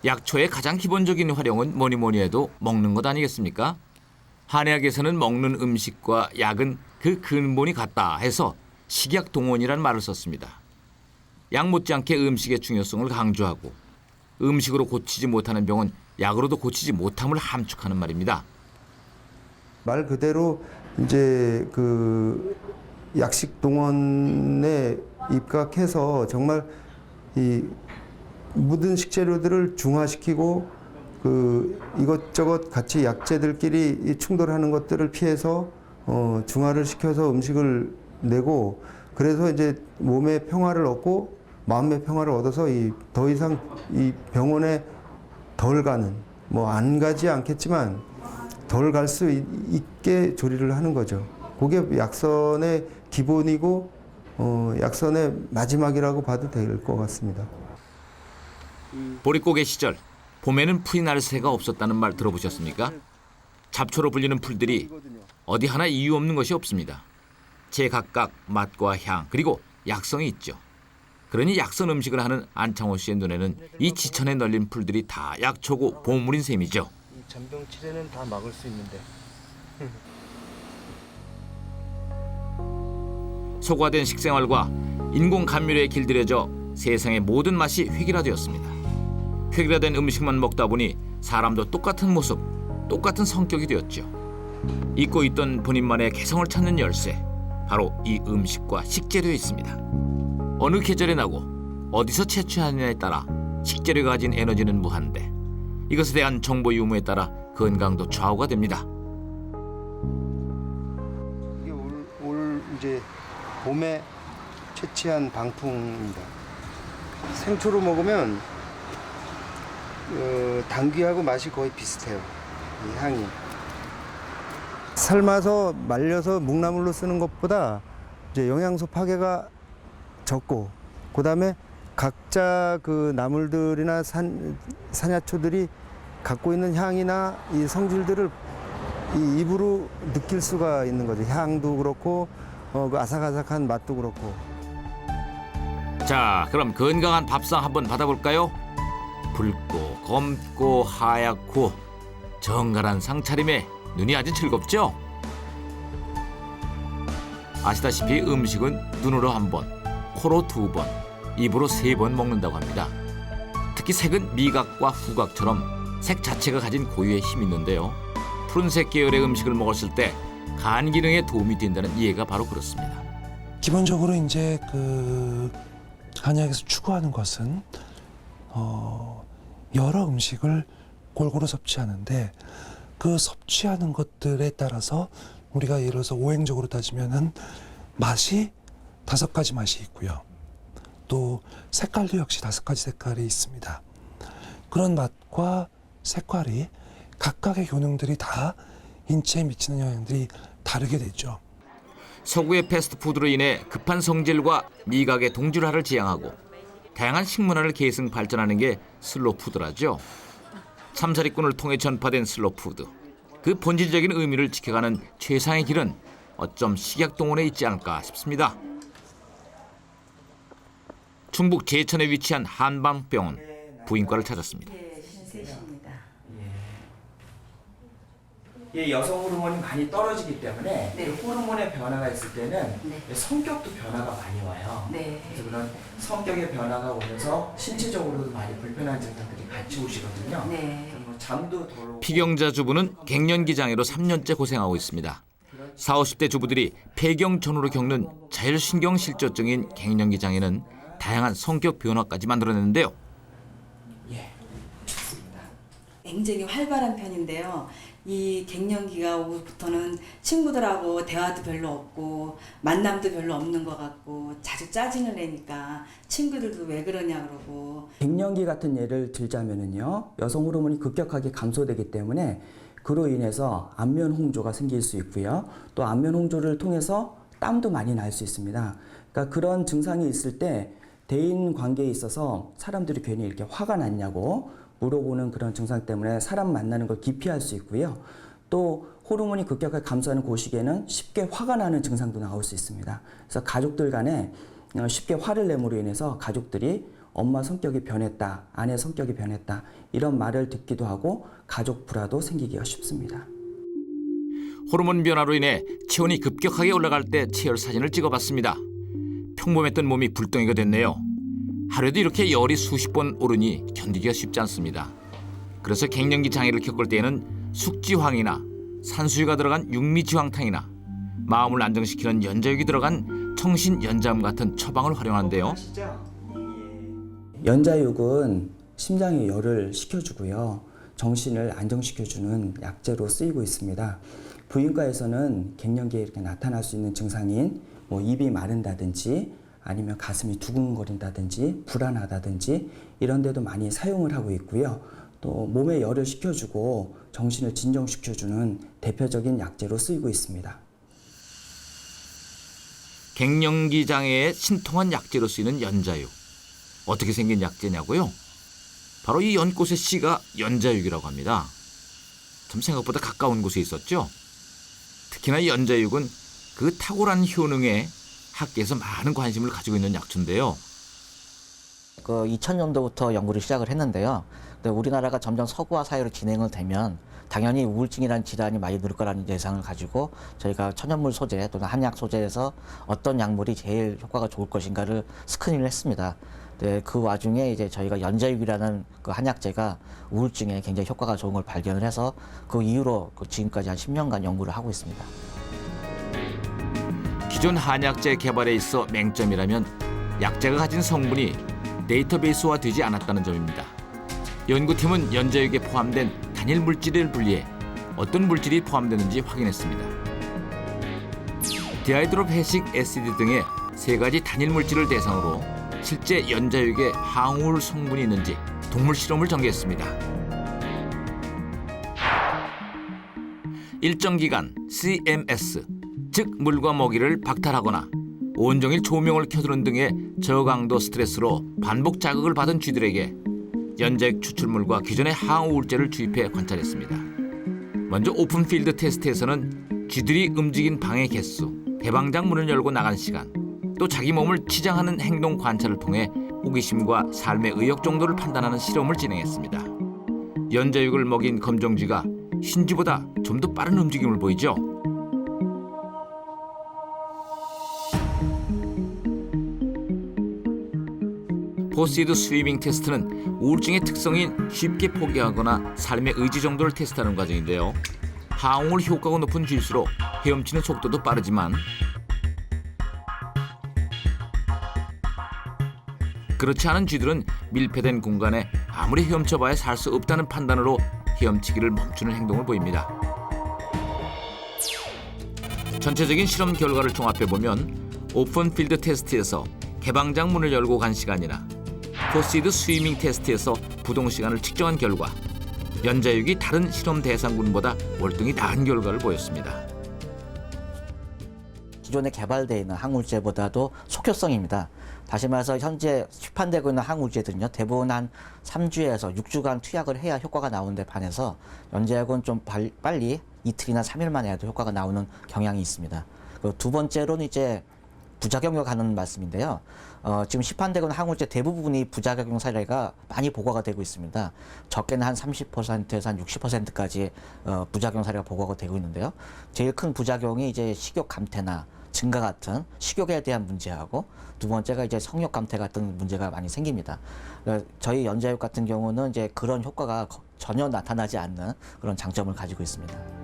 약초의 가장 기본적인 활용은 뭐니 해도 먹는 것 아니겠습니까? 한의학에서는 먹는 음식과 약은 그 근본이 같다 해서 식약동원이라는 말을 썼습니다. 약 못지않게 음식의 중요성을 강조하고 음식으로 고치지 못하는 병은 약으로도 고치지 못함을 함축하는 말입니다. 말 그대로 이제 그 약식 동원에 입각해서 정말 이 모든 식재료들을 중화시키고 그 이것저것 같이 약재들끼리 이 충돌하는 것들을 피해서 중화를 시켜서 음식을 내고 그래서 이제 몸의 평화를 얻고 마음의 평화를 얻어서 이 더 이상 이 병원에 덜 가는 뭐 안 가지 않겠지만 덜 갈 수 있게 조리를 하는 거죠. 그게 약선의 기본이고 약선의 마지막이라고 봐도 될 것 같습니다. 보릿고개 시절 봄에는 풀이 날 새가 없었다는 말 들어보셨습니까? 잡초로 불리는 풀들이 어디 하나 이유 없는 것이 없습니다. 제각각 맛과 향 그리고 약성이 있죠. 그러니 약선 음식을 하는 안창호 씨의 눈에는 이 지천에 널린 풀들이 다 약초고 보물인 셈이죠. 이 잔병 치레는 다 막을 수 있는데. 소과된 식생활과 인공 감미료에 길들여져 세상의 모든 맛이 획일화되었습니다. 획일화된 음식만 먹다 보니 사람도 똑같은 모습, 똑같은 성격이 되었죠. 잊고 있던 본인만의 개성을 찾는 열쇠, 바로 이 음식과 식재료에 있습니다. 어느 계절에 나고 어디서 채취하느냐에 따라 식재료가 가진 에너지는 무한데 이것에 대한 정보 유무에 따라 건강도 좌우가 됩니다. 이게 올 이제 봄에 채취한 방풍입니다. 생초로 먹으면 당귀하고 맛이 거의 비슷해요. 이 향이. 삶아서 말려서 묵나물로 쓰는 것보다 이제 영양소 파괴가 적고 그다음에 각자 그 나물들이나 산야초들이 갖고 있는 향이나 이 성질들을 이 입으로 느낄 수가 있는 거죠. 향도 그렇고 그 아삭아삭한 맛도 그렇고. 자, 그럼 건강한 밥상 한번 받아볼까요? 붉고 검고 하얗고 정갈한 상차림에 눈이 아주 즐겁죠? 아시다시피 음식은 눈으로 한 번, 코로 두 번, 입으로 세 번 먹는다고 합니다. 특히 색은 미각과 후각처럼 색 자체가 가진 고유의 힘이 있는데요. 푸른색 계열의 음식을 먹었을 때 간 기능에 도움이 된다는 이해가 바로 그렇습니다. 기본적으로 이제 그 한의학에서 추구하는 것은 여러 음식을 골고루 섭취하는데 그 섭취하는 것들에 따라서 우리가 예를 들어서 오행적으로 따지면은 맛이 5가지 맛이 있고요. 또 색깔도 역시 5가지 색깔이 있습니다. 그런 맛과 색깔이 각각의 효능들이 다 인체에 미치는 영향들이 다르게 되죠. 서구의 패스트푸드로 인해 급한 성질과 미각의 동질화를 지향하고 다양한 식문화를 계승 발전하는 게 슬로푸드라죠. 삼사리꾼을 통해 전파된 슬로푸드. 그 본질적인 의미를 지켜가는 최상의 길은 어쩜 식약동원에 있지 않을까 싶습니다. 충북 제천에 위치한 한방병원 부인과를 찾았습니다. 이 여성 호르몬이 많이 떨어지기 때문에 네. 이 호르몬의 변화가 있을 때는 네. 성격도 변화가 많이 와요. 네. 그래서 그런 성격의 변화가 오면서 신체적으로도 많이 불편한 증상들이 같이 오시거든요. 네. 그래서 뭐 잠도 덜 오고 피경자 주부는 갱년기 장애로 3년째 고생하고 있습니다. 40, 50대 주부들이 폐경 전후로 겪는 자율신경 실조증인 갱년기 장애는 다양한 성격 변화까지 만들어내는데요. 굉장히 활발한 편인데요. 이 갱년기가 오후부터는 친구들하고 대화도 별로 없고 만남도 별로 없는 것 같고 자주 짜증을 내니까 친구들도 왜 그러냐 그러고. 갱년기 같은 예를 들자면은요, 여성 호르몬이 급격하게 감소되기 때문에 그로 인해서 안면 홍조가 생길 수 있고요. 또 안면 홍조를 통해서 땀도 많이 날 수 있습니다. 그러니까 그런 증상이 있을 때 대인 관계에 있어서 사람들이 괜히 이렇게 화가 났냐고 물어보는 그런 증상 때문에 사람 만나는 걸 기피할 수 있고요. 또 호르몬이 급격하게 감소하는 그 시기에는 쉽게 화가 나는 증상도 나올 수 있습니다. 그래서 가족들 간에 쉽게 화를 내므로 인해서 가족들이 엄마 성격이 변했다, 아내 성격이 변했다 이런 말을 듣기도 하고 가족 불화도 생기기가 쉽습니다. 호르몬 변화로 인해 체온이 급격하게 올라갈 때 체열 사진을 찍어봤습니다. 평범했던 몸이 불덩이가 됐네요. 하루에도 이렇게 열이 수십 번 오르니 견디기가 쉽지 않습니다. 그래서 갱년기 장애를 겪을 때에는 숙지황이나 산수유가 들어간 육미지황탕이나 마음을 안정시키는 연자육이 들어간 청신연자음 같은 처방을 활용하는데요. 연자육은 심장의 열을 식혀주고요. 정신을 안정시켜주는 약재로 쓰이고 있습니다. 부인과에서는 갱년기에 이렇게 나타날 수 있는 증상인 입이 마른다든지 아니면 가슴이 두근거린다든지 불안하다든지 이런 데도 많이 사용을 하고 있고요. 또 몸에 열을 식혀주고 정신을 진정시켜주는 대표적인 약재로 쓰이고 있습니다. 갱년기 장애에 신통한 약재로 쓰이는 연자육. 어떻게 생긴 약재냐고요? 바로 이 연꽃의 씨가 연자육이라고 합니다. 참 생각보다 가까운 곳에 있었죠. 특히나 이 연자육은 그 탁월한 효능에 학계에서 많은 관심을 가지고 있는 약초인데요. 2000년도부터 연구를 시작을 했는데요. 근데 우리나라가 점점 서구화 사회로 진행을 되면 당연히 우울증이라는 질환이 많이 늘 거라는 예상을 가지고 저희가 천연물 소재 또는 한약 소재에서 어떤 약물이 제일 효과가 좋을 것인가를 스크린을 했습니다. 네, 그 와중에 이제 저희가 연자육이라는 그 한약재가 우울증에 굉장히 효과가 좋은 걸 발견을 해서 그 이후로 지금까지 한 10년간 연구를 하고 있습니다. 기존 한약재 개발에 있어 맹점이라면 약재가 가진 성분이 데이터베이스화되지 않았다는 점입니다. 연구팀은 연자육에 포함된 단일 물질을 분리해 어떤 물질이 포함되는지 확인했습니다. 디하이드로페식 애시드 등의 3가지 단일 물질을 대상으로 실제 연자육에 항우울 성분이 있는지 동물 실험을 전개했습니다. 일정 기간 CMS, 즉 물과 먹이를 박탈하거나 온종일 조명을 켜두는 등의 저강도 스트레스로 반복 자극을 받은 쥐들에게 연자육 추출물과 기존의 항우울제를 주입해 관찰했습니다. 먼저 오픈필드 테스트에서는 쥐들이 움직인 방의 개수, 개방장 문을 열고 나간 시간, 또 자기 몸을 치장하는 행동 관찰을 통해 호기심과 삶의 의욕 정도를 판단하는 실험을 진행했습니다. 연자육을 먹인 검정쥐가 흰쥐보다 좀 더 빠른 움직임을 보이죠. 포시드 스위밍 테스트는 우울증의 특성인 쉽게 포기하거나 삶의 의지 정도를 테스트하는 과정인데요. 항우울 효과가 높은 쥐일수록 헤엄치는 속도도 빠르지만 그렇지 않은 쥐들은 밀폐된 공간에 아무리 헤엄쳐봐야 살 수 없다는 판단으로 헤엄치기를 멈추는 행동을 보입니다. 전체적인 실험 결과를 종합해보면 오픈필드 테스트에서 개방장 문을 열고 간 시간이나 포시드 스위밍 테스트에서 부동 시간을 측정한 결과 연자육이 다른 실험 대상군보다 월등히 나은 결과를 보였습니다. 기존에 개발되어 있는 항우울제보다도 속효성입니다. 다시 말해서 현재 시판되고 있는 항우울제들은요, 대부분 한 3주에서 6주간 투약을 해야 효과가 나오는데 반해서 연자육은 좀 빨리 이틀이나 3일만 해도 효과가 나오는 경향이 있습니다. 그리고 두 번째로는 이제 부작용에 관한 말씀인데요. 지금 시판되고 있는 항우울제 대부분이 부작용 사례가 많이 보고가 되고 있습니다. 적게는 한 30%에서 한 60%까지 부작용 사례가 보고가 되고 있는데요. 제일 큰 부작용이 이제 식욕 감퇴나 증가 같은 식욕에 대한 문제하고 두 번째가 이제 성욕 감퇴 같은 문제가 많이 생깁니다. 저희 연자육 같은 경우는 이제 그런 효과가 전혀 나타나지 않는 그런 장점을 가지고 있습니다.